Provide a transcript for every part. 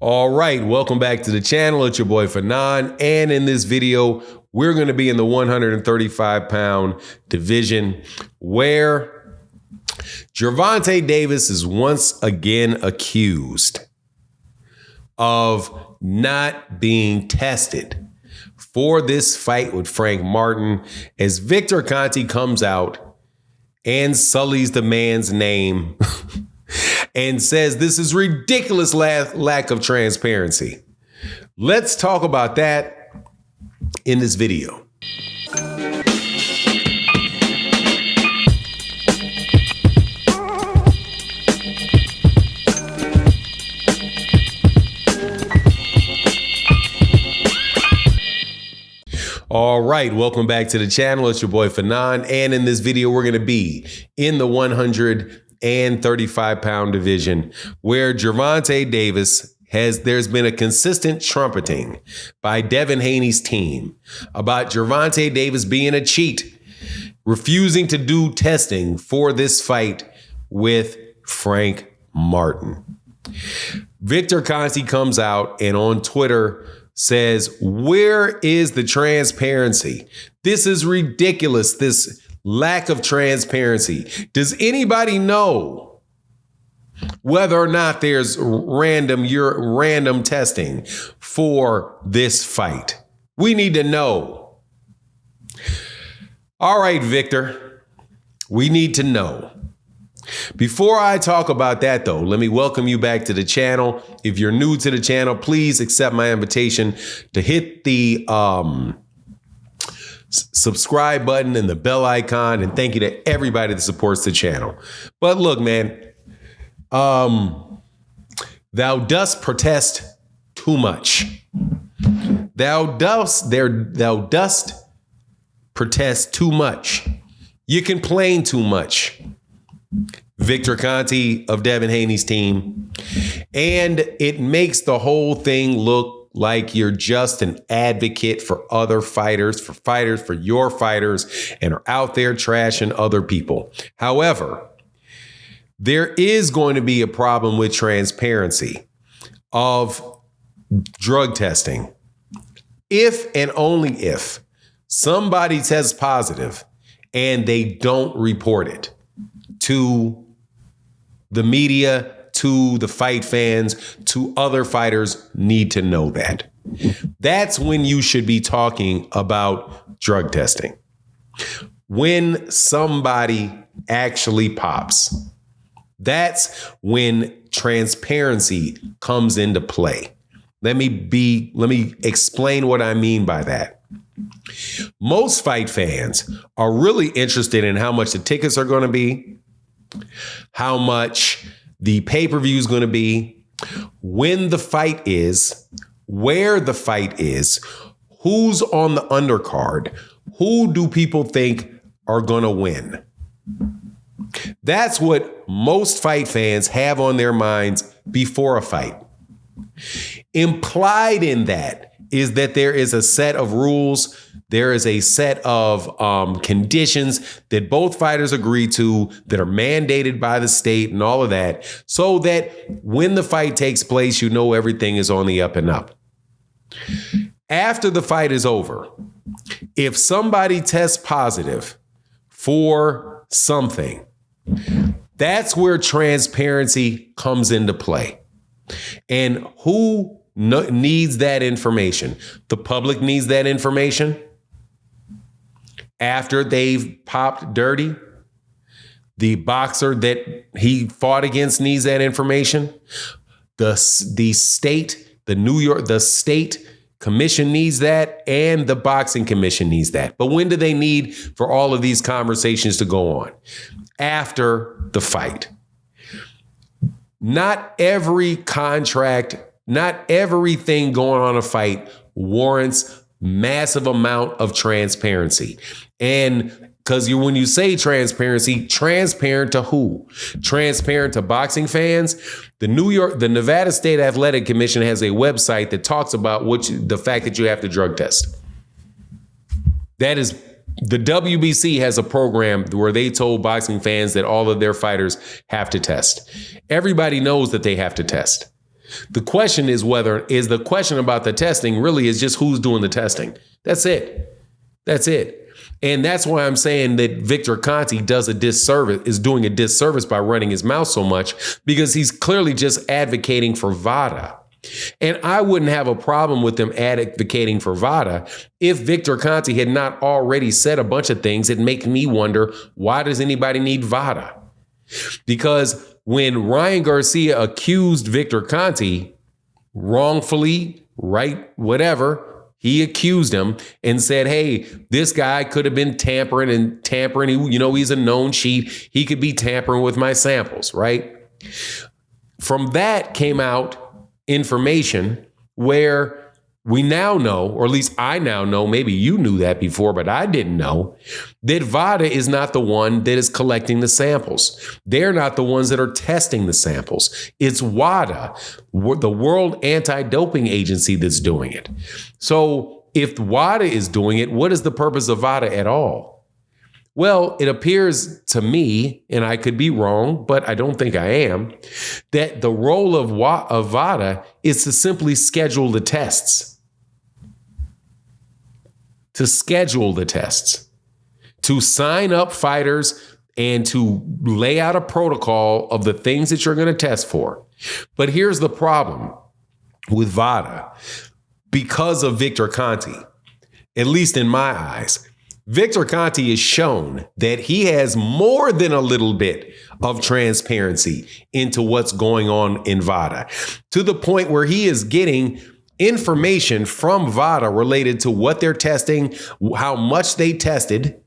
All right, welcome back to the channel. It's your boy Fanon, and in this video, we're going to be in the 135-pound division where Gervonta Davis is once again accused of not being tested for this fight with Frank Martin as Victor Conte comes out and sullies the man's name and says this is ridiculous lack of transparency. Let's talk about that in this video. All right, welcome back to the channel. It's your boy Fanon, and in this video, we're going to be in the 135-pound division where Gervonta Davis there's been a consistent trumpeting by Devin Haney's team about Gervonta Davis being a cheat, refusing to do testing for this fight with Frank Martin. Victor Conte comes out and on Twitter says, where is the transparency? This is ridiculous, this lack of transparency. Does anybody know whether or not there's random testing for this fight? We need to know. All right, Victor, we need to know. Before I talk about that, though, let me welcome you back to the channel. If you're new to the channel, please accept my invitation to hit the subscribe button and the bell icon. And thank you to everybody that supports the channel. But look, man, thou dost protest too much. Thou dost protest too much. You complain too much, Victor Conte of Devin Haney's team, and it makes the whole thing look like you're just an advocate for other fighters, for your fighters, and are out there trashing other people. However, there is going to be a problem with transparency of drug testing if and only if somebody tests positive and they don't report it to the media, to the fight fans, to other fighters need to know that. That's when you should be talking about drug testing. When somebody actually pops, that's when transparency comes into play. Let me explain what I mean by that. Most fight fans are really interested in how much the tickets are going to be, how much the pay-per-view is going to be, when the fight is, where the fight is, who's on the undercard, who do people think are going to win. That's what most fight fans have on their minds before a fight. Implied in that is that there is a set of rules, there is a set of conditions that both fighters agree to that are mandated by the state and all of that, so that when the fight takes place, you know everything is on the up and up. After the fight is over, if somebody tests positive for something, that's where transparency comes into play. And who needs that information? The public needs that information after they've popped dirty. The boxer that he fought against needs that information. The state commission needs that, and the boxing commission needs that. But when do they need for all of these conversations to go on? After the fight. Not every contract, not everything going on in a fight warrants massive amount of transparency. And because when you say transparency, transparent to who? Transparent to boxing fans? The Nevada State Athletic Commission has a website that talks about the fact that you have to drug test. That is, the WBC has a program where they told boxing fans that all of their fighters have to test. Everybody knows that they have to test. The question is the question about the testing really is just who's doing the testing. That's it. That's it. And that's why I'm saying that Victor Conte is doing a disservice by running his mouth so much, because he's clearly just advocating for VADA. And I wouldn't have a problem with them advocating for VADA if Victor Conte had not already said a bunch of things that make me wonder, why does anybody need VADA? Because when Ryan Garcia accused Victor Conte wrongfully, right, whatever, he accused him and said, hey, this guy could have been tampering. He's a known cheat. He could be tampering with my samples, right? From that came out information where we now know, or at least I now know, maybe you knew that before, but I didn't know, that VADA is not the one that is collecting the samples. They're not the ones that are testing the samples. It's WADA, the World Anti-Doping Agency, that's doing it. So if WADA is doing it, what is the purpose of VADA at all? Well, it appears to me, and I could be wrong, but I don't think I am, that the role of VADA is to simply schedule the tests. To schedule the tests. To sign up fighters and to lay out a protocol of the things that you're going to test for. But here's the problem with VADA. Because of Victor Conte, at least in my eyes, Victor Conte has shown that he has more than a little bit of transparency into what's going on in VADA, to the point where he is getting information from VADA related to what they're testing, how much they tested.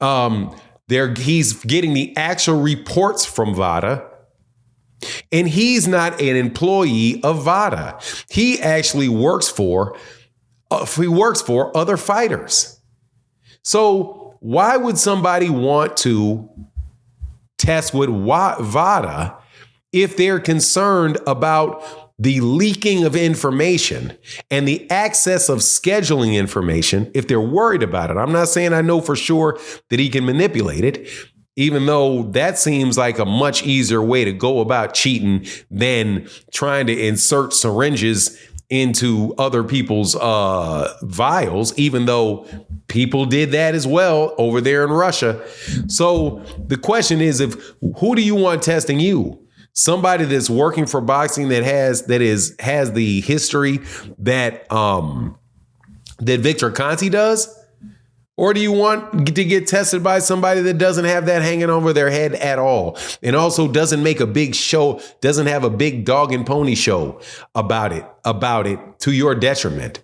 He's getting the actual reports from VADA. And he's not an employee of VADA. He actually works for other fighters. So why would somebody want to test with VADA if they're concerned about the leaking of information and the access of scheduling information, if they're worried about it? I'm not saying I know for sure that he can manipulate it, even though that seems like a much easier way to go about cheating than trying to insert syringes into other people's vials, even though people did that as well over there in Russia. So the question is, who do you want testing you? Somebody that's working for boxing that has the history that Victor Conte does? Or do you want to get tested by somebody that doesn't have that hanging over their head at all, and also doesn't make a big show, doesn't have a big dog and pony show about it to your detriment?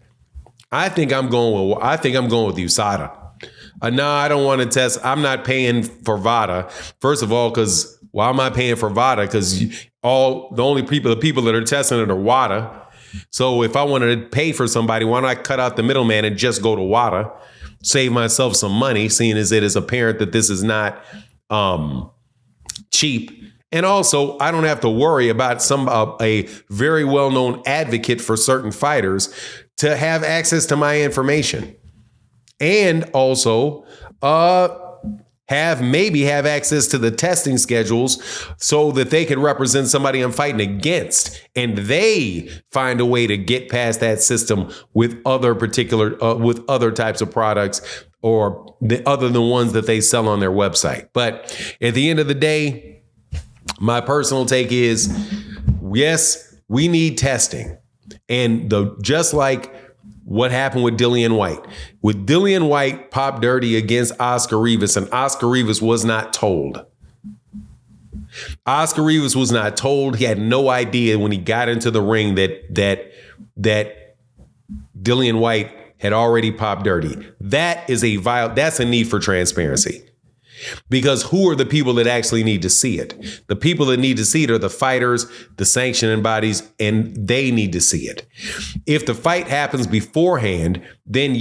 I think I'm going with USADA. No, I don't want to test. I'm not paying for VADA. First of all, because why am I paying for VADA? Because the people that are testing it are WADA. So if I wanted to pay for somebody, why not cut out the middleman and just go to WADA? Save myself some money, seeing as it is apparent that this is not cheap. And also, I don't have to worry about a very well-known advocate for certain fighters to have access to my information. And also have access to the testing schedules so that they can represent somebody I'm fighting against, and they find a way to get past that system with other types of products or other than ones that they sell on their website. But at the end of the day, my personal take is, yes, we need testing. And just like what happened with Dillian White. With Dillian White popped dirty against Oscar Rivas, and Oscar Rivas was not told. Oscar Rivas was not told. He had no idea when he got into the ring that Dillian White had already popped dirty. That's a need for transparency. Because who are the people that actually need to see it? The people that need to see it are the fighters, the sanctioning bodies, and they need to see it. If the fight happens beforehand, then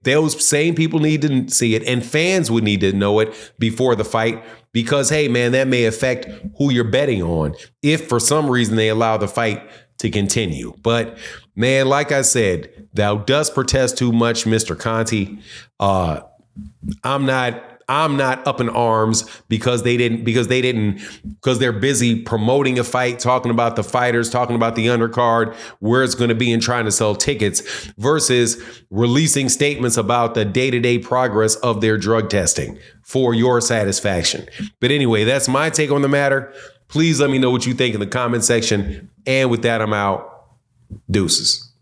those same people need to see it, and fans would need to know it before the fight, because, hey, man, that may affect who you're betting on if for some reason they allow the fight to continue. But, man, like I I does protest too much, Mr. Conte. I'm I'm not up in arms because they're busy promoting a fight, talking about the fighters, talking about the undercard, where it's going to be, and trying to sell tickets, versus releasing statements about the day-to-day progress of their drug testing for your satisfaction. But anyway, that's my take on the matter. Please let me know what you think in the comment section. And with that, I'm out. Deuces.